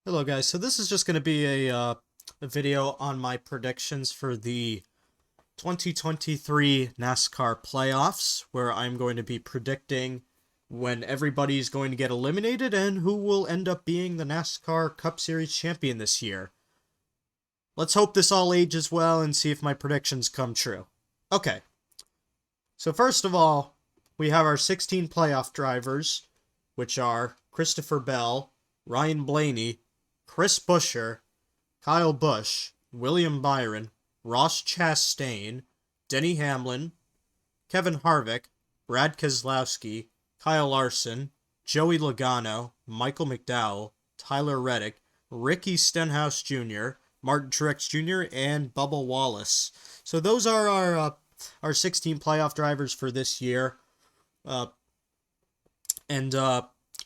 Hello guys, so this is just going to be a video on my predictions for the 2023 NASCAR playoffs, where I'm going to be predicting when everybody's going to get eliminated and who will end up being the NASCAR Cup Series champion this year. Let's hope this all ages well and see if my predictions come true. Okay, so first of all, we have our 16 playoff drivers, which are Christopher Bell, Ryan Blaney, Chris Buescher, Kyle Busch, William Byron, Ross Chastain, Denny Hamlin, Kevin Harvick, Brad Keselowski, Kyle Larson, Joey Logano, Michael McDowell, Tyler Reddick, Ricky Stenhouse Jr., Martin Truex Jr., and Bubba Wallace. So those are our 16 playoff drivers for this year. Uh, and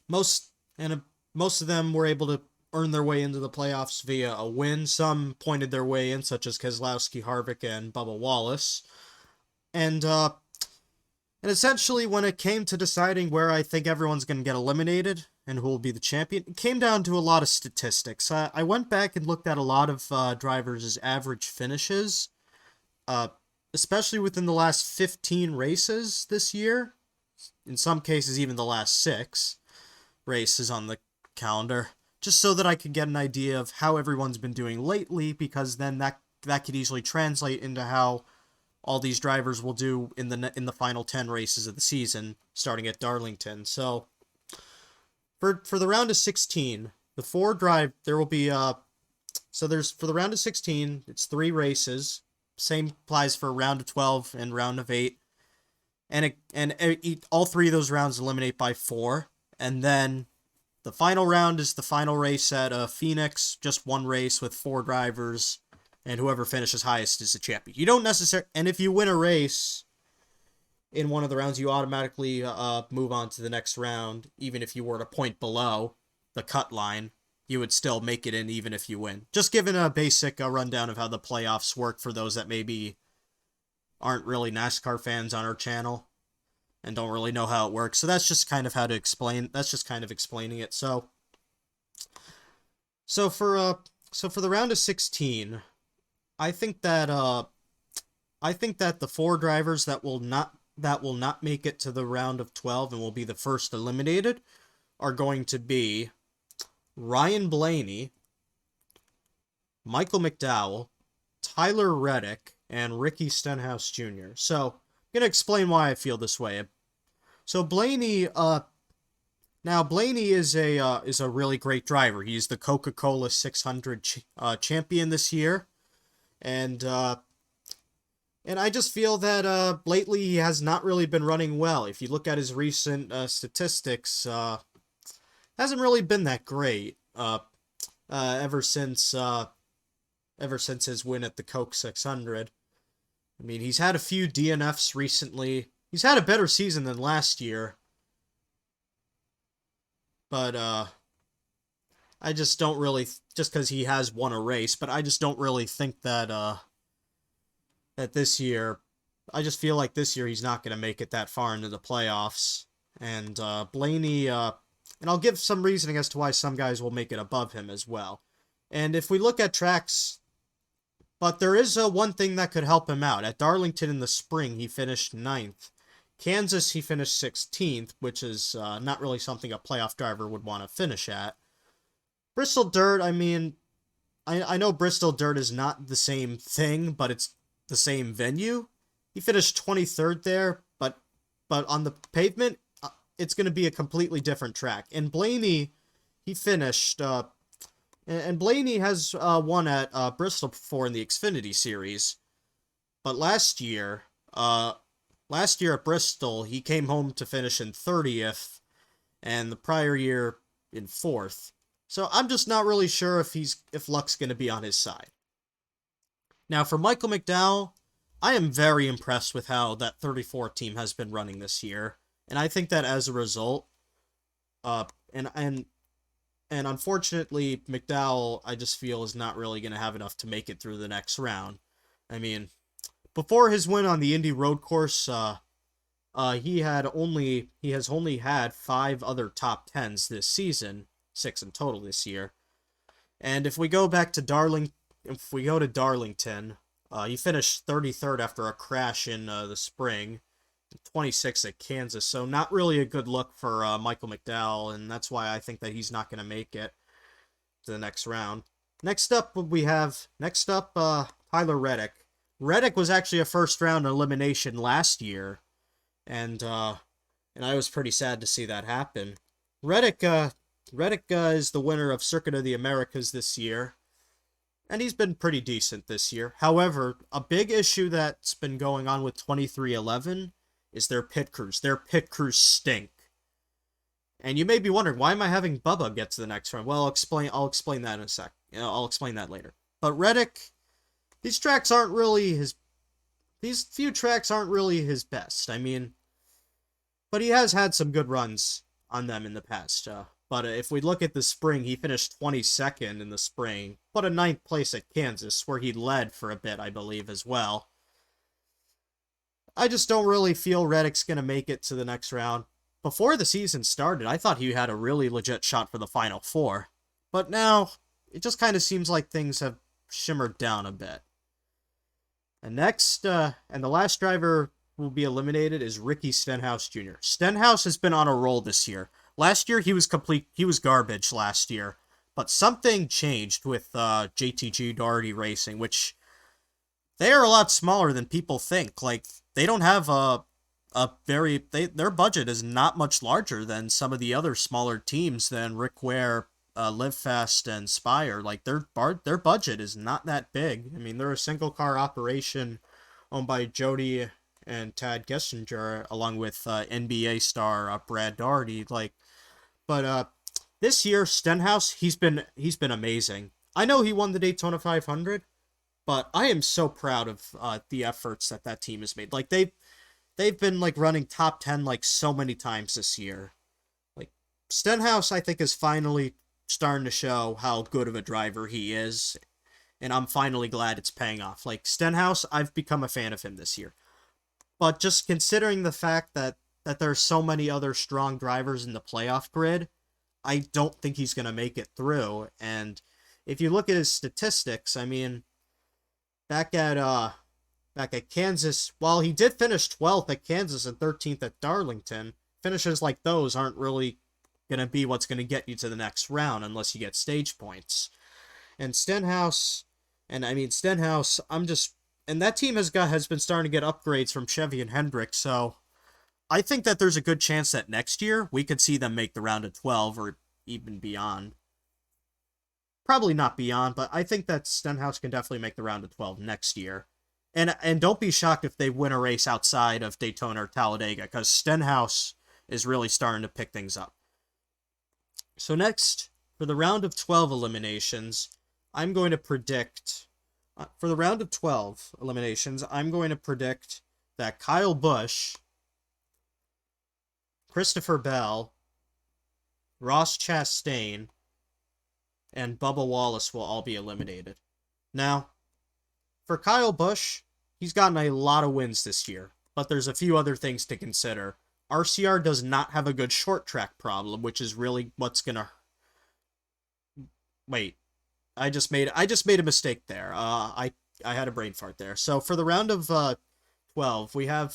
most of them were able to earn their way into the playoffs via a win. Some pointed their way in, such as Keselowski, Harvick, and Bubba Wallace. And essentially, when it came to deciding where I think everyone's going to get eliminated and who will be the champion, it came down to a lot of statistics. I went back and looked at a lot of drivers' average finishes, especially within the last 15 races this year. In some cases, even the last 6 races on the calendar, just so that I could get an idea of how everyone's been doing lately, because then that could easily translate into how all these drivers will do in the final 10 races of the season, starting at Darlington. So for the round of 16, there will be there's for the round of 16, it's 3 races. Same applies for round of 12 and round of 8. And all 3 of those rounds eliminate by 4, and then the final round is the final race at Phoenix, just 1 race with 4 drivers, and whoever finishes highest is the champion. You don't necessarily, and if you win a race in one of the rounds, you automatically move on to the next round. Even if you were to point below the cut line, you would still make it in even if you win. Just giving a basic rundown of how the playoffs work for those that maybe aren't really NASCAR fans on our channel and don't really know how it works. So that's just kind of explaining it. So for the round of 16, I think that the 4 drivers that will not make it to the round of 12 and will be the first eliminated are going to be Ryan Blaney, Michael McDowell, Tyler Reddick, and Ricky Stenhouse Jr. So I'm going to explain why I feel this way. So Blaney is a really great driver. He's the Coca-Cola 600 champion this year, and I just feel that lately he has not really been running well. If you look at his recent statistics, hasn't really been that great. Ever since his win at the Coke 600. I mean, he's had a few DNFs recently. He's had a better season than last year. But, I just don't really, just because he has won a race, but I just don't really think that this year, I just feel like this year he's not going to make it that far into the playoffs. And, Blaney, and I'll give some reasoning as to why some guys will make it above him as well. And if we look at tracks, but there is one thing that could help him out. At Darlington in the spring, he finished 9th. Kansas, he finished 16th, which is not really something a playoff driver would want to finish at. Bristol Dirt, I mean, I know Bristol Dirt is not the same thing, but it's the same venue. He finished 23rd there, but on the pavement, it's going to be a completely different track. And Blaney, he finished... And Blaney has won at Bristol before in the Xfinity Series. But last year at Bristol, he came home to finish in 30th, and the prior year in 4th. So I'm just not really sure if luck's going to be on his side. Now, for Michael McDowell, I am very impressed with how that 34 team has been running this year. And I think that as a result, and unfortunately, McDowell, I just feel, is not really going to have enough to make it through the next round. I mean, before his win on the Indy Road Course, he has only had 5 other top 10s this season, 6 in total this year. And if we go back to if we go to Darlington, he finished 33rd after a crash in the spring, 26th at Kansas. So not really a good look for Michael McDowell, and that's why I think that he's not going to make it to the next round. Next up, Tyler Reddick. Reddick was actually a first round elimination last year, and I was pretty sad to see that happen. Reddick is the winner of Circuit of the Americas this year, and he's been pretty decent this year. However, a big issue that's been going on with 2311 is their pit crews. Their pit crews stink. And you may be wondering, why am I having Bubba get to the next round? Well, I'll explain that in a sec. I'll explain that later. But Reddick, these few tracks aren't really his best. I mean, but he has had some good runs on them in the past. But if we look at the spring, he finished 22nd in the spring, but a 9th place at Kansas, where he led for a bit, I believe, as well. I just don't really feel Reddick's going to make it to the next round. Before the season started, I thought he had a really legit shot for the Final Four. But now, it just kind of seems like things have shimmered down a bit. And next, and the last driver who will be eliminated is Ricky Stenhouse Jr. Stenhouse has been on a roll this year. Last year, he was garbage last year. But something changed with JTG Doherty Racing, which they are a lot smaller than people think. Like, they don't have their budget is not much larger than some of the other smaller teams than Rick Ware, Live Fast, and Spire. Like, their budget is not that big. I mean, they're a single car operation owned by Jody and Tad Gessinger, along with NBA star Brad Daugherty. But this year Stenhouse, he's been amazing. I know he won the Daytona 500, but I am so proud of the efforts that team has made. Like, they've been like running top 10 like so many times this year. Like, Stenhouse, I think, is finally starting to show how good of a driver he is, and I'm finally glad it's paying off. Like, Stenhouse, I've become a fan of him this year. But just considering the fact that there's so many other strong drivers in the playoff grid, I don't think he's going to make it through. And if you look at his statistics, I mean, back at Kansas, while he did finish 12th at Kansas and 13th at Darlington, finishes like those aren't really going to be what's going to get you to the next round unless you get stage points. And Stenhouse, and that team has been starting to get upgrades from Chevy and Hendrick, so I think that there's a good chance that next year we could see them make the round of 12 or even beyond. Probably not beyond, but I think that Stenhouse can definitely make the round of 12 next year. And don't be shocked if they win a race outside of Daytona or Talladega, because Stenhouse is really starting to pick things up. So next, for the round of 12 eliminations, I'm going to predict... for the round of 12 eliminations, I'm going to predict that Kyle Busch, Christopher Bell, Ross Chastain, and Bubba Wallace will all be eliminated. Now, for Kyle Busch, he's gotten a lot of wins this year, but there's a few other things to consider. RCR does not have a good short track problem, which is really what's gonna... Wait, I just made a mistake there. I had a brain fart there. So for the round of 12, we have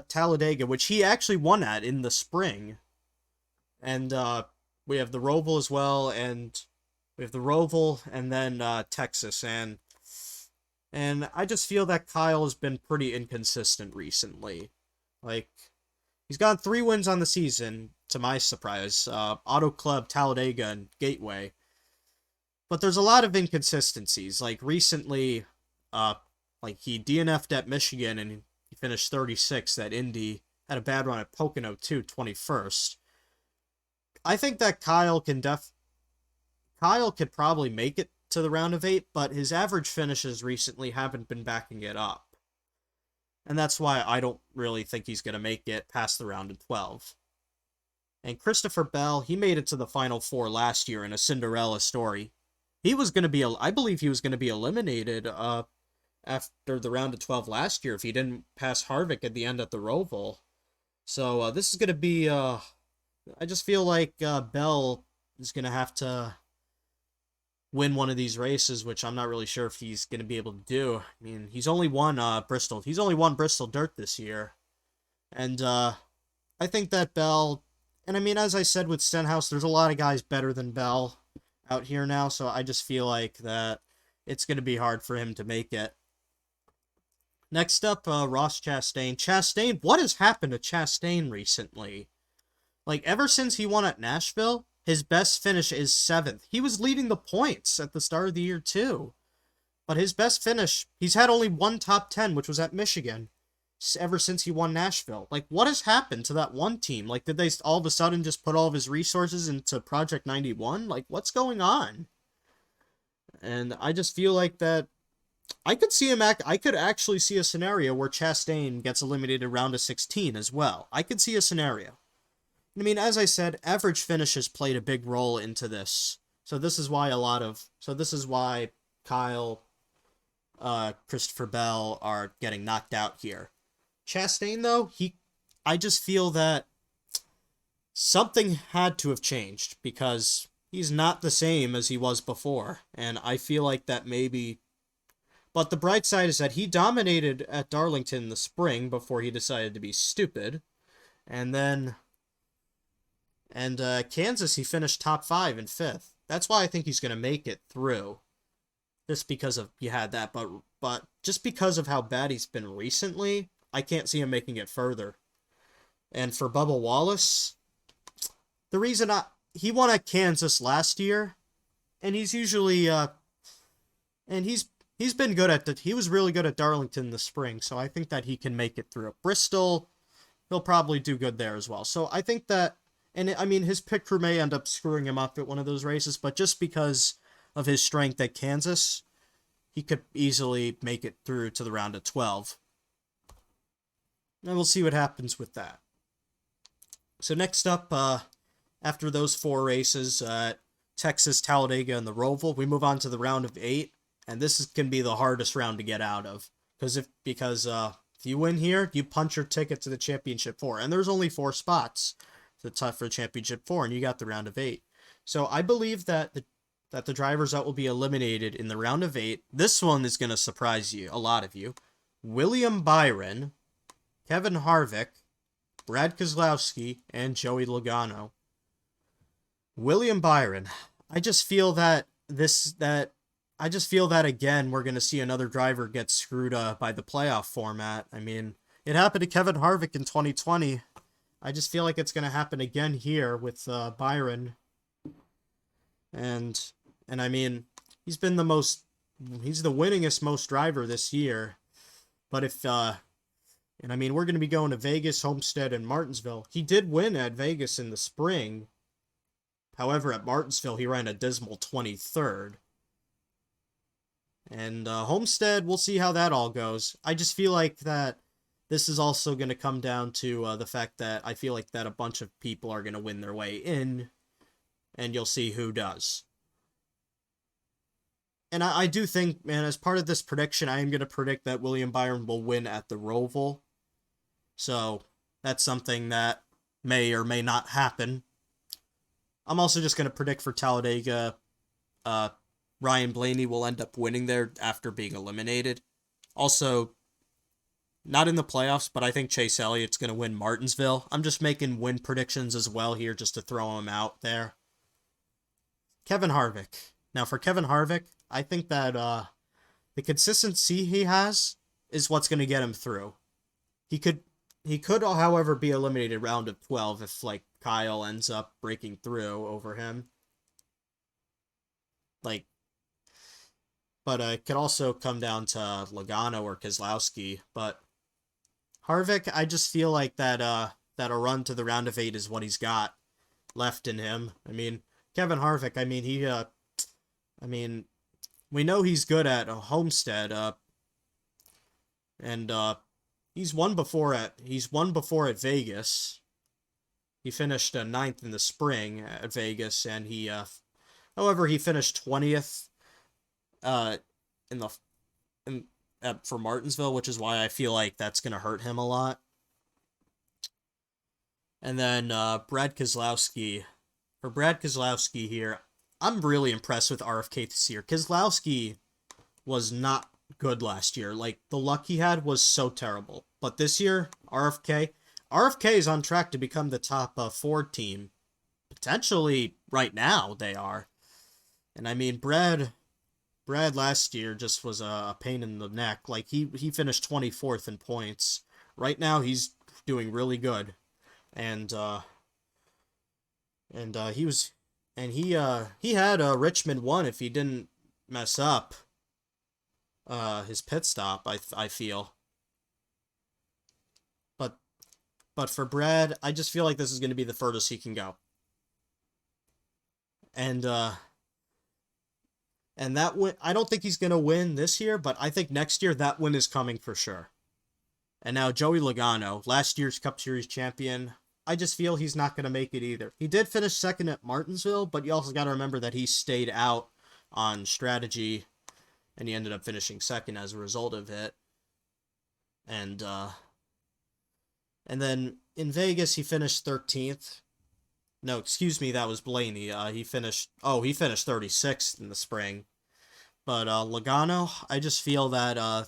Talladega, which he actually won at in the spring, and we have the Roval as well, and we have the Roval, and then Texas, and I just feel that Kyle has been pretty inconsistent recently. Like, he's gotten 3 wins on the season, to my surprise, Auto Club, Talladega, and Gateway. But there's a lot of inconsistencies. Like, recently, he DNF'd at Michigan, and he finished 36th at Indy, had a bad run at Pocono too, 21st. I think that Kyle could probably make it to the round of 8, but his average finishes recently haven't been backing it up. And that's why I don't really think he's going to make it past the round of 12. And Christopher Bell, he made it to the Final Four last year in a Cinderella story. I believe he was going to be eliminated after the round of 12 last year if he didn't pass Harvick at the end at the Roval. So this is going to be... I just feel like Bell is going to have to win one of these races, which I'm not really sure if he's going to be able to do. I mean, he's only won Bristol. He's only won Bristol Dirt this year. And I think that Bell, and I mean, as I said with Stenhouse, there's a lot of guys better than Bell out here now, so I just feel like that it's going to be hard for him to make it. Next up, Ross Chastain. Chastain, what has happened to Chastain recently? Like, ever since he won at Nashville, his best finish is 7th. He was leading the points at the start of the year, too. But his best finish, he's had only one top 10, which was at Michigan, ever since he won Nashville. Like, what has happened to that one team? Like, did they all of a sudden just put all of his resources into Project 91? Like, what's going on? And I just feel like that I could see him I could actually see a scenario where Chastain gets eliminated round of 16 as well. I could see a scenario. I mean, as I said, average finishes played a big role into this. So this is why Kyle, Christopher Bell are getting knocked out here. Chastain, though, I just feel that something had to have changed because he's not the same as he was before. And I feel like that maybe... But the bright side is that he dominated at Darlington in the spring before he decided to be stupid. And then... And Kansas, he finished top 5 and 5th. That's why I think he's going to make it through. Just because of he had that, but just because of how bad he's been recently, I can't see him making it further. And for Bubba Wallace, the reason he won at Kansas last year, and he's usually he's been good at he was really good at Darlington in the spring, so I think that he can make it through. Bristol, he'll probably do good there as well. So I think that, and I mean, his pit crew may end up screwing him up at one of those races, but just because of his strength at Kansas, he could easily make it through to the round of 12. And we'll see what happens with that. So next up, after those 4 races, Texas, Talladega, and the Roval, we move on to the round of 8, and this can be the hardest round to get out of, because if you win here, you punch your ticket to the Championship 4, and there's only 4 spots for Championship 4, and you got the round of 8. So I believe that the drivers that will be eliminated in the round of 8, this one is going to surprise you, a lot of you. William Byron, Kevin Harvick, Brad Keselowski, and Joey Logano. William Byron, I just feel that again, we're going to see another driver get screwed by the playoff format. I mean, it happened to Kevin Harvick in 2020. I just feel like it's going to happen again here with Byron. And I mean, he's the winningest most driver this year. But and I mean, we're going to be going to Vegas, Homestead, and Martinsville. He did win at Vegas in the spring. However, at Martinsville, he ran a dismal 23rd. And Homestead, we'll see how that all goes. I just feel like that this is also going to come down to the fact that I feel like that a bunch of people are going to win their way in, and you'll see who does. And I do think, man, as part of this prediction, I am going to predict that William Byron will win at the Roval. So that's something that may or may not happen. I'm also just going to predict for Talladega, Ryan Blaney will end up winning there after being eliminated. Also, not in the playoffs, but I think Chase Elliott's going to win Martinsville. I'm just making win predictions as well here just to throw him out there. Kevin Harvick. Now, for Kevin Harvick, I think that the consistency he has is what's going to get him through. He could, however, be eliminated round of 12 if, like, Kyle ends up breaking through over him. Like, but it could also come down to Logano or Keselowski. But Harvick, I just feel like that a run to the round of 8 is what he's got left in him. I mean, Kevin Harvick, I mean, we know he's good at Homestead, and he's won before at Vegas. He finished 9th in the spring at Vegas, and however, he finished 20th for Martinsville, which is why I feel like that's going to hurt him a lot. And then Brad Keselowski, for Brad Keselowski here, I'm really impressed with RFK this year. Keselowski was not good last year. Like, the luck he had was so terrible. But this year, RFK is on track to become the top Ford team. Potentially, right now, they are. And I mean, Brad last year just was a pain in the neck. Like, he finished 24th in points. Right now, he's doing really good. And he had Richmond won if he didn't mess up his pit stop, I feel. But for Brad, I just feel like this is going to be the furthest he can go. And that win, I don't think he's going to win this year, but I think next year that win is coming for sure. And now Joey Logano, last year's Cup Series champion, I just feel he's not going to make it either. He did finish second at Martinsville, but you also got to remember that he stayed out on strategy, and he ended up finishing second as a result of it. And then in Vegas, he finished 13th. No, excuse me, that was Blaney. He finished 36th in the spring. But Logano, I just feel that I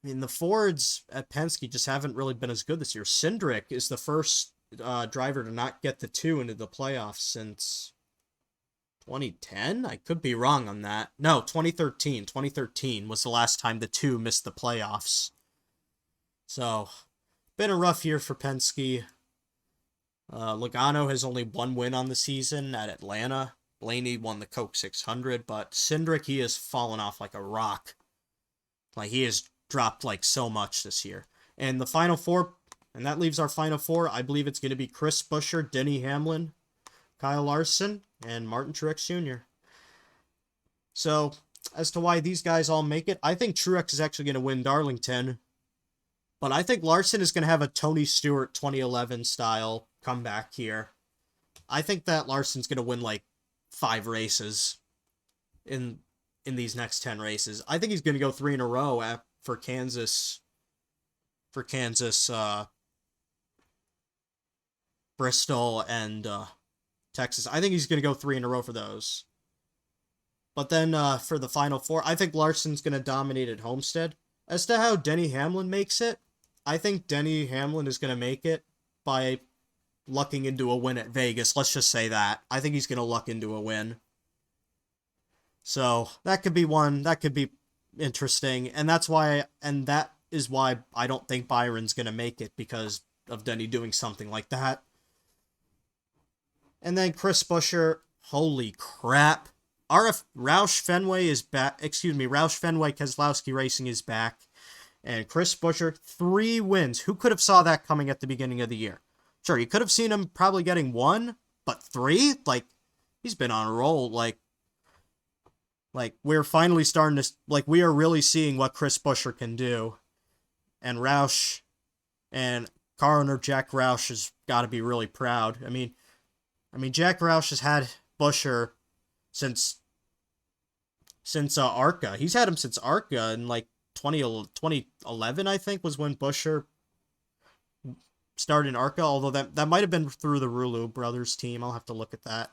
mean, the Fords at Penske just haven't really been as good this year. Cindric is the first driver to not get the 2 into the playoffs since 2010? I could be wrong on that. No, 2013. 2013 was the last time the 2 missed the playoffs. So, been a rough year for Penske. Logano has only 1 win on the season at Atlanta. Blaney won the Coke 600, but Cindric, he has fallen off like a rock. Like, he has dropped like so much this year. And the final 4, and that leaves our final 4. I believe it's going to be Chris Buescher, Denny Hamlin, Kyle Larson, and Martin Truex Jr. So, as to why these guys all make it, I think Truex is actually going to win Darlington. But I think Larson is going to have a Tony Stewart 2011 style comeback here. I think that Larson's going to win like 5 races in these next 10 races. I think he's going to go 3 in a row for Kansas, Bristol, and Texas. I think he's going to go 3 in a row for those. But then for the final 4, I think Larson's going to dominate at Homestead. As to how Denny Hamlin makes it, I think Denny Hamlin is going to make it by lucking into a win at Vegas. Let's just say that. I think he's going to luck into a win. So that could be one. That could be interesting. And that is why I don't think Byron's going to make it, because of Denny doing something like that. And then Chris Buescher, holy crap. Roush Fenway is back. Roush Fenway Keselowski Racing is back. And Chris Buescher, 3 wins. Who could have saw that coming at the beginning of the year? Sure, you could have seen him probably getting 1, but 3? Like, he's been on a roll. Like we're finally starting to, we are really seeing what Chris Buescher can do. And Roush and car owner Jack Roush has got to be really proud. I mean, Jack Roush has had Buescher since ARCA. He's had him since ARCA, and 2011, I think, was when Buescher started in ARCA, although that might have been through the Rulu brothers team. I'll have to look at that.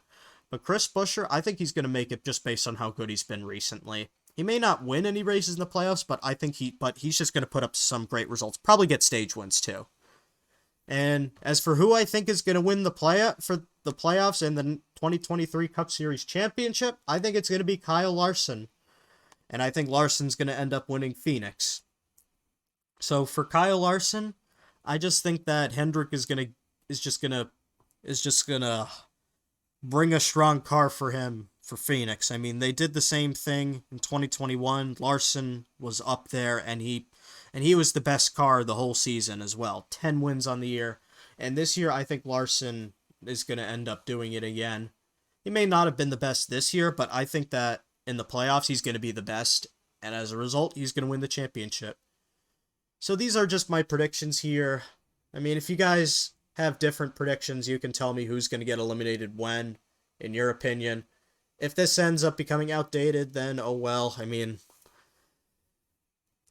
But Chris Buescher, I think he's going to make it just based on how good he's been recently. He may not win any races in the playoffs, but he's just going to put up some great results. Probably get stage wins too. And as for who I think is going to win the playoffs and the 2023 Cup Series Championship, I think it's going to be Kyle Larson. And I think Larson's going to end up winning Phoenix. So for Kyle Larson, I just think that Hendrick is just gonna bring a strong car for him for Phoenix. I mean, they did the same thing in 2021. Larson was up there, and he was the best car the whole season as well. 10 wins on the year. And this year, I think Larson is going to end up doing it again. He may not have been the best this year, but I think that in the playoffs, he's going to be the best. And as a result, he's going to win the championship. So these are just my predictions here. I mean, if you guys have different predictions, you can tell me who's going to get eliminated when, in your opinion. If this ends up becoming outdated, then oh well. I mean,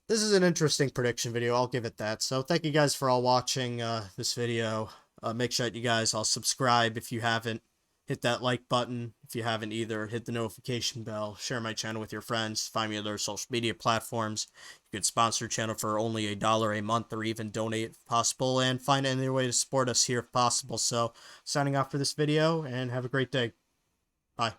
this is an interesting prediction video. I'll give it that. So thank you guys for all watching this video. Make sure that you guys all subscribe if you haven't. hit that like button if you haven't either. Hit the notification bell. Share my channel with your friends. Find me on other social media platforms. You can sponsor the channel for only $1 a month or even donate if possible. And find any way to support us here if possible. So, signing off for this video and have a great day. Bye.